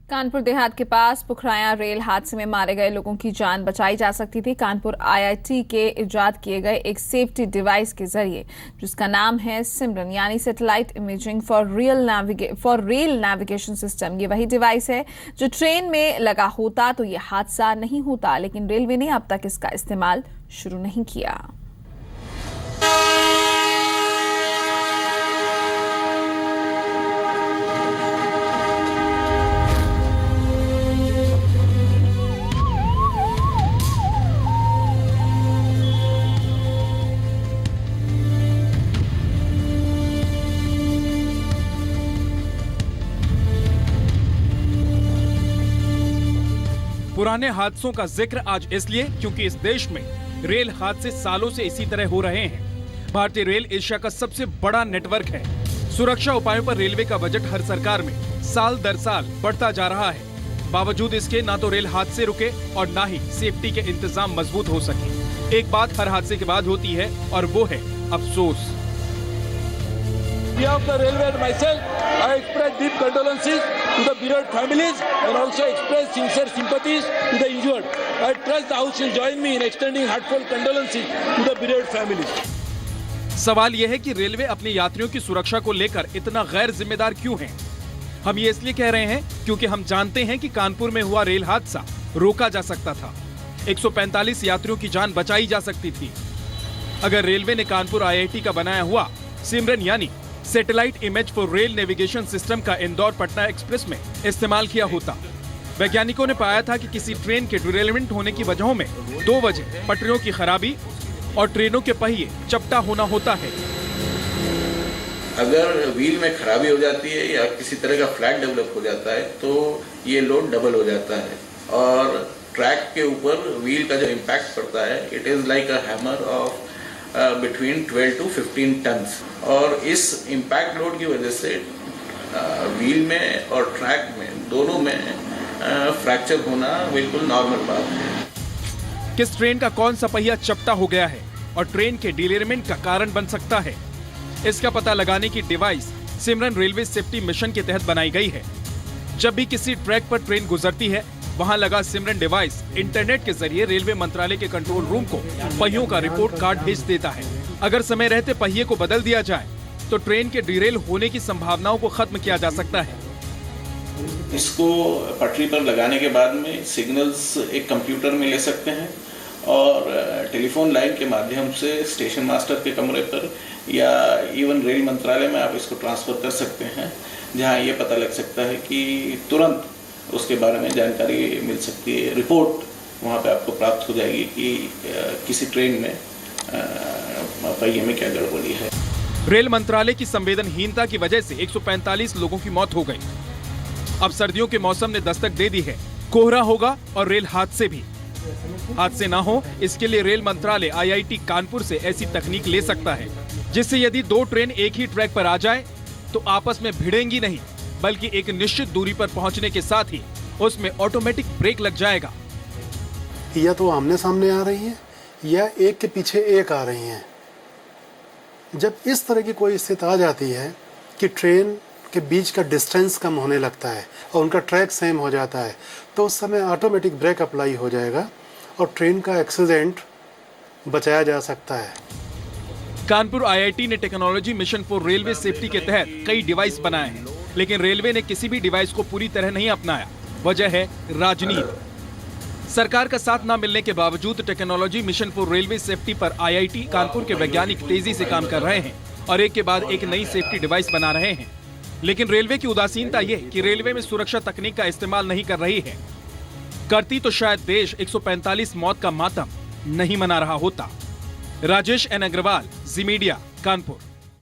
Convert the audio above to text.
कानपुर देहात के पास पुखराया रेल हादसे में मारे गए लोगों की जान बचाई जा सकती थी। कानपुर आईआईटी के इजाद किए गए एक सेफ्टी डिवाइस के जरिए, जिसका नाम है सिमरन यानी satellite imaging for rail navigation system, ये वही डिवाइस है जो ट्रेन में लगा होता तो ये हादसा नहीं होता, लेकिन रेलवे ने अब तक इसका इस्तेमाल शुरू नहीं किया। पुराने हादसों का जिक्र आज इसलिए क्योंकि इस देश में रेल हादसे सालों से इसी तरह हो रहे हैं। भारतीय रेल एशिया का सबसे बड़ा नेटवर्क है। सुरक्षा उपायों पर रेलवे का बजट हर सरकार में साल दर साल बढ़ता जा रहा है। बावजूद इसके ना तो रेल हादसे रुके और ना ही सेफ्टी के इंतजाम मजबूत हो सके। एक बात हर हादसे के बाद होती है और वो है अफसोस। Of the railway and myself, I express deep condolences to the bereaved families and also express sincere sympathies to the injured. I trust the House will join me in extending heartfelt condolences to the bereaved families. सवाल यह है कि railway अपने यात्रियों की सुरक्षा को लेकर इतना गैर जिम्मेदार क्यों है? हम ये इसलिए कह रहे हैं क्योंकि हम जानते हैं कि कानपुर में हुआ रेल हादसा रोका जा सकता था। 145 यात्रियों की जान बचाई जा सकती थी अगर रेलवे ने कानपुर आईआईटी का बनाया हुआ सिमरन यानी satellite image for rail navigation system का इंदौर पटना एक्सप्रेस में इस्तेमाल किया होता। वैज्ञानिकों ने पाया था कि किसी ट्रेन के डिरेलमेंट होने की वजहों में 2 वजह पटरियों की खराबी और ट्रेनों के पहिए चपटा होना होता है। अगर व्हील में खराबी हो जाती है या किसी तरह का फ्लैट डेवलप हो जाता है तो ये लोड डबल हो जाता है और ट्रैक के ऊपर व्हील का जो इम्पैक्ट पड़ता है it is like a hammer of between 12 to 15 tons और इस इम्पैक्ट लोड की वजह से व्हील में और ट्रैक में दोनों में फ्रैक्चर होना बिल्कुल नॉर्मल बात है। किस ट्रेन का कौन सा पहिया चपटा हो गया है और ट्रेन के डिलेरमेंट का कारण बन सकता है, इसका पता लगाने की डिवाइस सिमरन रेलवे सेफ्टी मिशन के तहत बनाई गई है। जब भी किसी ट्रैक पर ट्रेन गुजरती है वहां लगा सिमरन डिवाइस इंटरनेट के जरिए रेलवे मंत्रालय के कंट्रोल रूम को पहियों का रिपोर्ट कार्ड भेज देता है। अगर समय रहते पहिए को बदल दिया जाए तो ट्रेन के डिरेल होने की संभावनाओं को खत्म किया जा सकता है। इसको पटरी पर लगाने के बाद में सिग्नल्स एक कंप्यूटर में ले सकते हैं और टेलीफोन लाइन के माध्यम से स्टेशन मास्टर के कमरे पर या इवन रेल मंत्रालय में आप इसको ट्रांसफर कर सकते हैं, जहां ये पता लग सकता है कि तुरंत उसके बारे में जानकारी मिल सकती है। रिपोर्ट वहाँ पे आपको प्राप्त हो जाएगी कि किसी ट्रेन में पहिए में क्या गड़बड़ी है। रेल मंत्रालय की संवेदनहीनता की वजह से 145 लोगों की मौत हो गई। अब सर्दियों के मौसम ने दस्तक दे दी है, कोहरा होगा और रेल हादसे भी। हादसे ना हो इसके लिए रेल मंत्रालय आईआईटी कानपुर से ऐसी तकनीक ले सकता है जिससे यदि 2 ट्रेन एक ही ट्रैक पर आ जाए तो आपस में भिड़ेंगी नहीं, बल्कि एक निश्चित दूरी पर पहुंचने के साथ ही उसमें ऑटोमेटिक ब्रेक लग जाएगा। या तो आमने सामने आ रही है या एक के पीछे एक आ रही हैं। जब इस तरह की कोई स्थिति आ जाती है कि ट्रेन के बीच का डिस्टेंस कम होने लगता है और उनका ट्रैक सेम हो जाता है तो उस समय ऑटोमेटिक ब्रेक अप्लाई हो जाएगा और ट्रेन का एक्सीडेंट बचाया जा सकता है। कानपुर आईआईटी ने technology mission for railway safety के तहत कई डिवाइस बनाए हैं, लेकिन रेलवे ने किसी भी डिवाइस को पूरी तरह नहीं अपनाया। वजह है राजनीति। सरकार का साथ न मिलने के बावजूद technology mission for railway safety पर आईआईटी कानपुर के वैज्ञानिक तेजी से काम कर रहे हैं और एक के बाद एक नई सेफ्टी डिवाइस बना रहे हैं। लेकिन रेलवे की उदासीनता ये कि रेलवे में सुरक्षा तकनीक का इस्तेमाल नहीं कर रही है। करती तो शायद देश 145 मौत का मातम नहीं मना रहा होता। राजेश एन अग्रवाल, जी मीडिया, कानपुर।